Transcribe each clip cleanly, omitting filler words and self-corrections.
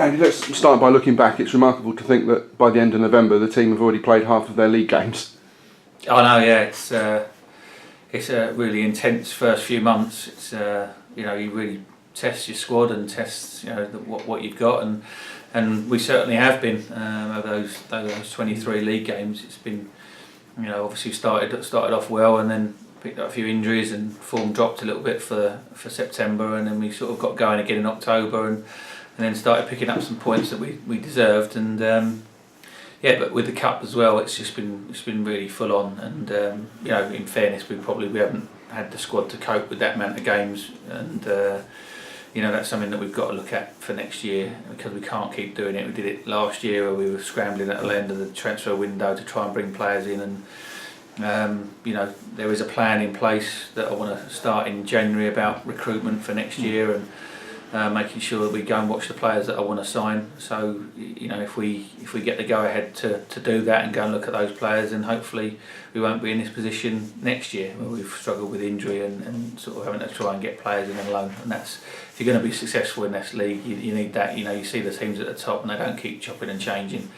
Andy, let's start by looking back. It's remarkable to think that by the end of November the team have already played half of their league games. I know, yeah. It's a really intense first few months. It's you really test your squad and test what you've got, and we certainly have been over those 23 league games. It's been obviously started off well, and then picked up a few injuries and form dropped a little bit for September, and then we sort of got going again in October and then started picking up some points that we deserved, and but with the cup as well, it's been really full on, and in fairness, we haven't had the squad to cope with that amount of games, and that's something that we've got to look at for next year, because we can't keep doing it. We did it last year where we were scrambling at the end of the transfer window to try and bring players in, and there is a plan in place that I want to start in January about recruitment for next year, and making sure that we go and watch the players that I want to sign. So if we get the go ahead to do that and go and look at those players, then hopefully we won't be in this position next year where we've struggled with injury and sort of having to try and get players in on loan. And that's, if you're going to be successful in this league, you need that. You see the teams at the top, and they don't keep chopping and changing.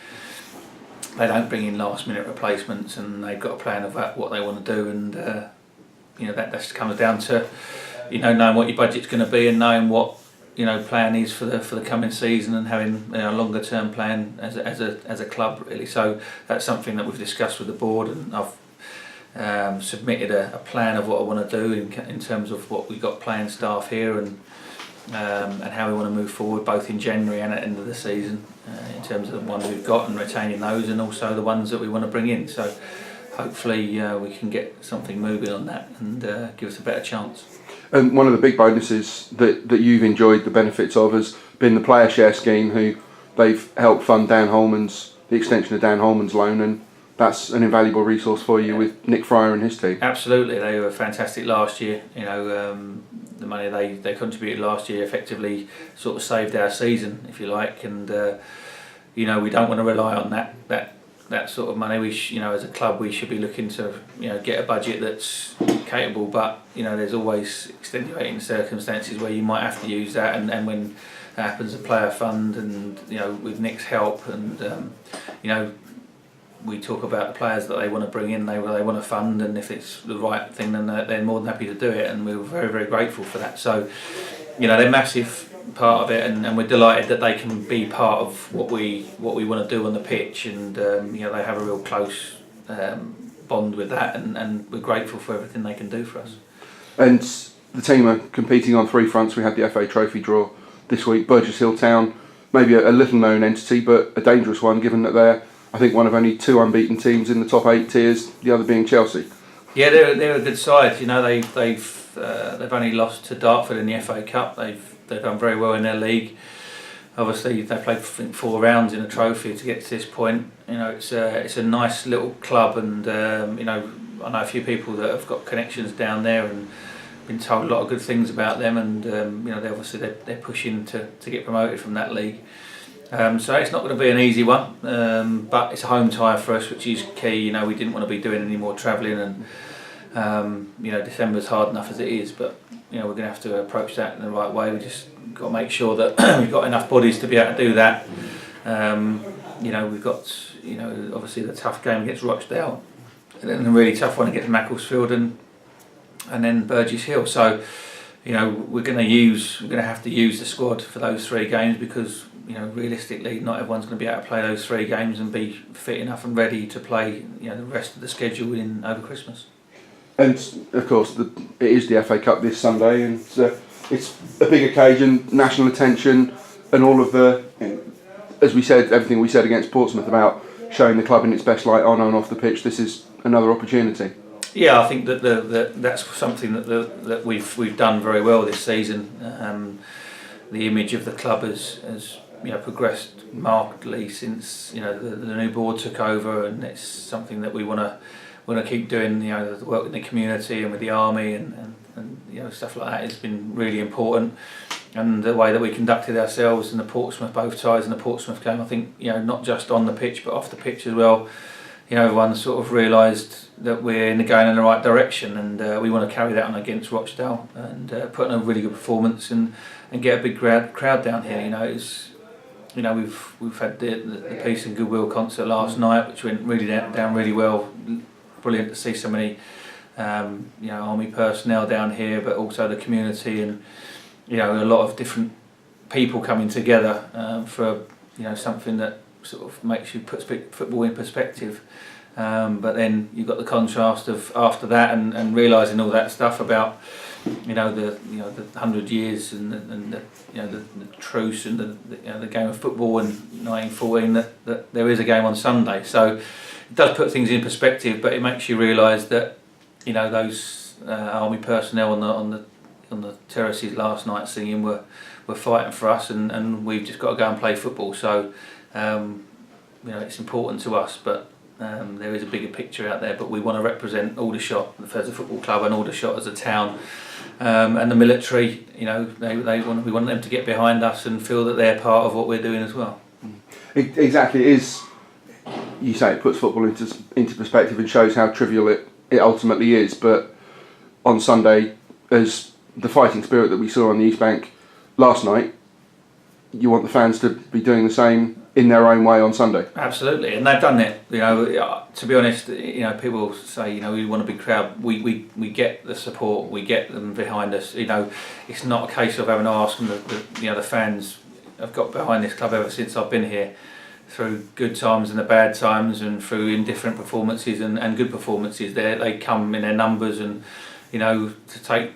They don't bring in last minute replacements, and they've got a plan of what they want to do, and that just comes down to knowing what your budget's going to be and knowing what plan is for the coming season, and having a longer term plan as a club, really. So that's something that we've discussed with the board, and I've submitted a plan of what I want to do in terms of what we've got playing staff here, and how we want to move forward both in January and at the end of the season, in terms of the ones we've got and retaining those, and also the ones that we want to bring in. So hopefully we can get something moving on that and give us a better chance. And one of the big bonuses that you've enjoyed the benefits of has been the player share scheme, who they've helped fund the extension of Dan Holman's loan, and that's an invaluable resource for you with Nick Fryer and his team. Absolutely, they were fantastic last year. The money they contributed last year effectively sort of saved our season, if you like, and we don't want to rely on that sort of money. As a club, we should be looking to get a budget that's capable, but there's always extenuating circumstances where you might have to use that, and when that happens, a player fund, and with Nick's help, and we talk about the players that they want to bring in, they want to fund, and if it's the right thing, then they're more than happy to do it, and we were very, very grateful for that. So they're massive part of it, and we're delighted that they can be part of what we want to do on the pitch, and they have a real close bond with that, and we're grateful for everything they can do for us. And the team are competing on three fronts. We had the FA Trophy draw this week. Burgess Hill Town, maybe a little known entity, but a dangerous one, given that they're, I think, one of only two unbeaten teams in the top 8 tiers, the other being Chelsea. Yeah, they're a good side. They've only lost to Dartford in the FA Cup. They've done very well in their league. Obviously, they played 4 rounds in a trophy to get to this point. It's a nice little club, and I know a few people that have got connections down there and been told a lot of good things about them, and they're pushing to get promoted from that league. So it's not going to be an easy one, but it's a home tie for us, which is key. We didn't want to be doing any more travelling, and December's hard enough as it is, but we're going to have to approach that in the right way. We just got to make sure that we've got enough bodies to be able to do that. We've got obviously the tough game against Rochdale, and then the really tough one against Macclesfield, and then Burgess Hill. So we're going to have to use the squad for those 3 games, because realistically, not everyone's going to be able to play those 3 games and be fit enough and ready to play the rest of the schedule over Christmas. And of course, it is the FA Cup this Sunday, and it's a big occasion, national attention, and all of the, as we said, everything we said against Portsmouth about showing the club in its best light on and off the pitch. This is another opportunity. Yeah, I think that that's something that we've done very well this season. The image of the club has progressed markedly since the new board took over, and it's something that we want to keep doing. The work in the community and with the army and stuff like that has been really important, and the way that we conducted ourselves in the Portsmouth, both ties in the Portsmouth game, I think not just on the pitch but off the pitch as well. Everyone sort of realised that we're going in the right direction, and we want to carry that on against Rochdale and put in a really good performance and get a big crowd down here. you know, we've had the Peace and Goodwill concert last night, which went really down really well. Brilliant to see so many you know, army personnel down here, but also the community, and you know, a lot of different people coming together for, you know, something that sort of makes you put football in perspective. But then you've got the contrast of after that, and realising all that stuff about, you know, the 100 years and the you know, the truce and the game of football in 1914, that there is a game on Sunday. So it does put things in perspective, but it makes you realise that, you know, those army personnel on the terraces last night singing were fighting for us, and we've just got to go and play football. So you know, it's important to us, but there is a bigger picture out there. But we want to represent Aldershot as a football club and Aldershot as a town, and the military. You know, we want them to get behind us and feel that they're part of what we're doing as well. Exactly, it is. You say it puts football into perspective and shows how trivial it ultimately is. But on Sunday, as the fighting spirit that we saw on the East Bank last night, you want the fans to be doing the same in their own way on Sunday. Absolutely, and they've done it. You know, to be honest, you know, people say, you know, we want a big crowd. We get the support. We get them behind us. You know, it's not a case of having to ask them. You know, the fans have got behind this club ever since I've been here, through good times and the bad times, and through indifferent performances and good performances. They come in their numbers, and you know, to take,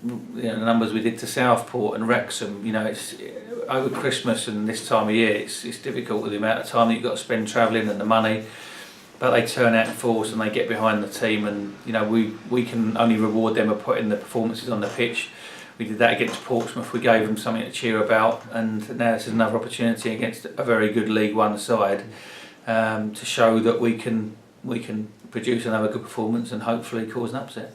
you know, the numbers we did to Southport and Wrexham. You know, it's over Christmas and this time of year, it's difficult with the amount of time that you've got to spend travelling and the money, but they turn out in force and they get behind the team, and you know, we can only reward them for putting the performances on the pitch. We did that against Portsmouth. We gave them something to cheer about, and now this is another opportunity against a very good League One side to show that we can produce another good performance and hopefully cause an upset.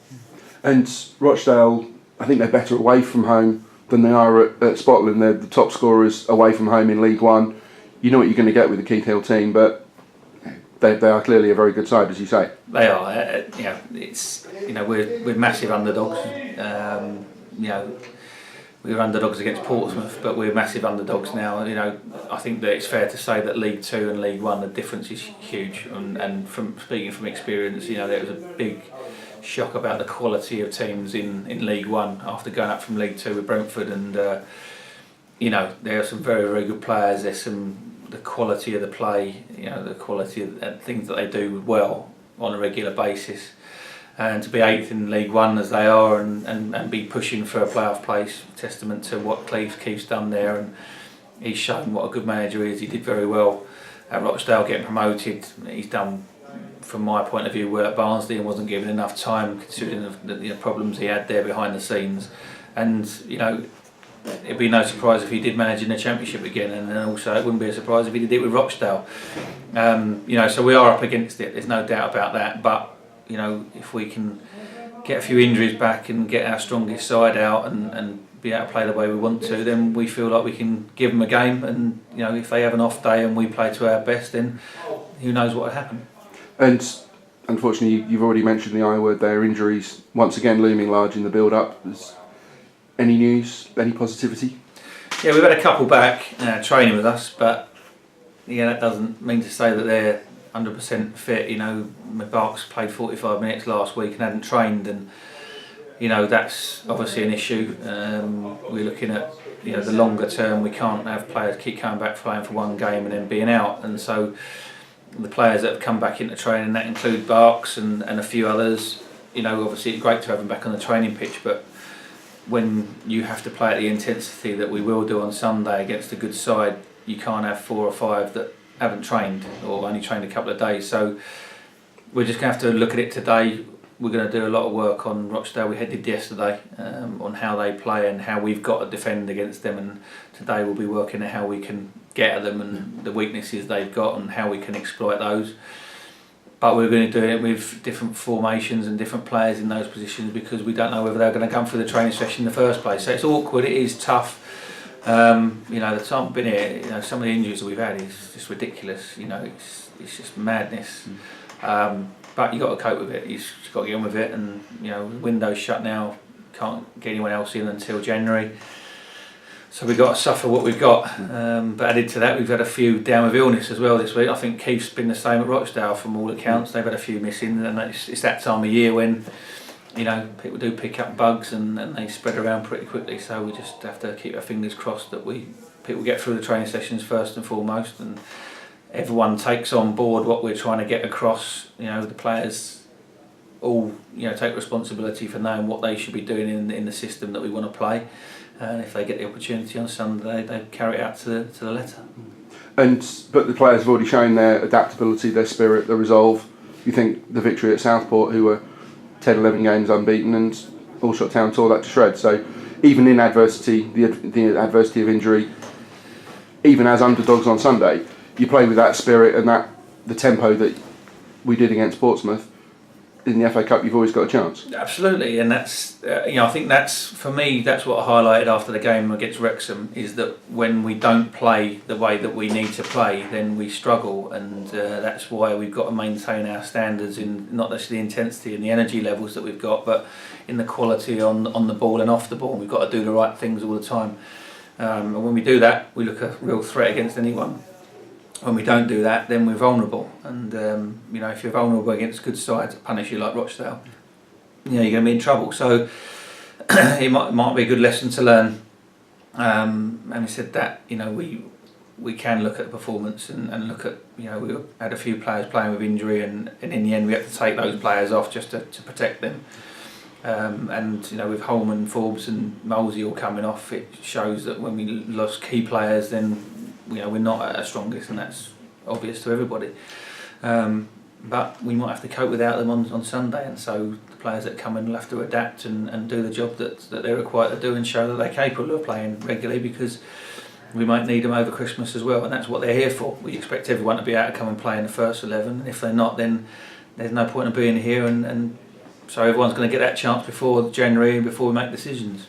And Rochdale, I think they're better away from home than they are at Spotland. They're the top scorers away from home in League One. You know what you're going to get with the Keith Hill team, but they are clearly a very good side, as you say. They are. You know, it's, you know, we're massive underdogs. You know, we were underdogs against Portsmouth, but we're massive underdogs now. You know, I think that it's fair to say that League Two and League One, the difference is huge. And from speaking from experience, you know, there was a big shock about the quality of teams in League One after going up from League Two with Brentford, and you know, there are some very, very good players. There's the quality of the play, you know, the quality of things that they do well on a regular basis. And to be 8th in League One as they are, and be pushing for a playoff place, testament to what Keith's done there, and he's shown what a good manager he is. He did very well at Rochdale getting promoted. He's done, from my point of view, well at Barnsley, and wasn't given enough time considering the problems he had there behind the scenes. And you know, it'd be no surprise if he did manage in the Championship again, and then also it wouldn't be a surprise if he did it with Rochdale. You know, so we are up against it. There's no doubt about that. But you know, if we can get a few injuries back and get our strongest side out and be able to play the way we want to, then we feel like we can give them a game. And you know, if they have an off day and we play to our best, then who knows what will happen. And unfortunately, you've already mentioned the I word there, injuries once again looming large in the build-up. Is any news, any positivity? Yeah, we've had a couple back training with us, but yeah, that doesn't mean to say that they're 100% fit. You know, Barks played 45 minutes last week and hadn't trained, and you know, that's obviously an issue. We're looking at, you know, the longer term. We can't have players keep coming back playing for one game and then being out, and so the players that have come back into training, that include Barks and a few others, you know, obviously it's great to have them back on the training pitch, but when you have to play at the intensity that we will do on Sunday against a good side, you can't have 4 or 5 that haven't trained or only trained a couple of days. So we're just going to have to look at it today. We're going to do a lot of work on Rochdale. We did yesterday on how they play and how we've got to defend against them, and today we'll be working at how we can get at them and the weaknesses they've got and how we can exploit those. But we're going to do it with different formations and different players in those positions, because we don't know whether they're going to come through the training session in the first place. So it's awkward, it is tough. You know, the time I've been here, you know, some of the injuries that we've had is just ridiculous. You know, it's just madness. But you've got to cope with it. You've just got to get on with it. And you know, the window's shut now. Can't get anyone else in until January. So we've got to suffer what we've got. But added to that, we've had a few down with illness as well this week. I think Keith's been the same at Rochdale from all accounts. They've had a few missing, and it's that time of year when, you know, people do pick up bugs and they spread around pretty quickly. So we just have to keep our fingers crossed that people get through the training sessions first and foremost, and everyone takes on board what we're trying to get across. You know, the players all, you know, take responsibility for knowing what they should be doing in the system that we want to play. And if they get the opportunity on Sunday, they carry it out to the letter. But the players have already shown their adaptability, their spirit, their resolve. You think the victory at Southport, who were 10, 11 games unbeaten, and Aldershot Town tore that to shreds. So even in adversity, the adversity of injury, even as underdogs on Sunday, you play with that spirit and the tempo that we did against Portsmouth. In the FA Cup, you've always got a chance. Absolutely, and that's I think that's, for me, that's what I highlighted after the game against Wrexham, is that when we don't play the way that we need to play, then we struggle, and that's why we've got to maintain our standards in not just the intensity and the energy levels that we've got, but in the quality on the ball and off the ball. We've got to do the right things all the time, and when we do that, we look a real threat against anyone. When we don't do that, then we're vulnerable, and you know, if you're vulnerable against good sides that punish you like Rochdale, you know, you're going to be in trouble. So it might be a good lesson to learn. Having said that, you know, we can look at the performance and look at, you know, we had a few players playing with injury, and in the end we had to take those players off just to protect them. And you know, with Holman, Forbes and Molesey all coming off, it shows that when we lost key players, then, you know, we're not at our strongest, and that's obvious to everybody. But we might have to cope without them on Sunday, and so the players that come in will have to adapt and do the job that they're required to do, and show that they're capable of playing regularly, because we might need them over Christmas as well, and that's what they're here for. We expect everyone to be able to come and play in the first 11, and if they're not, then there's no point in being here, and so everyone's going to get that chance before January and before we make decisions.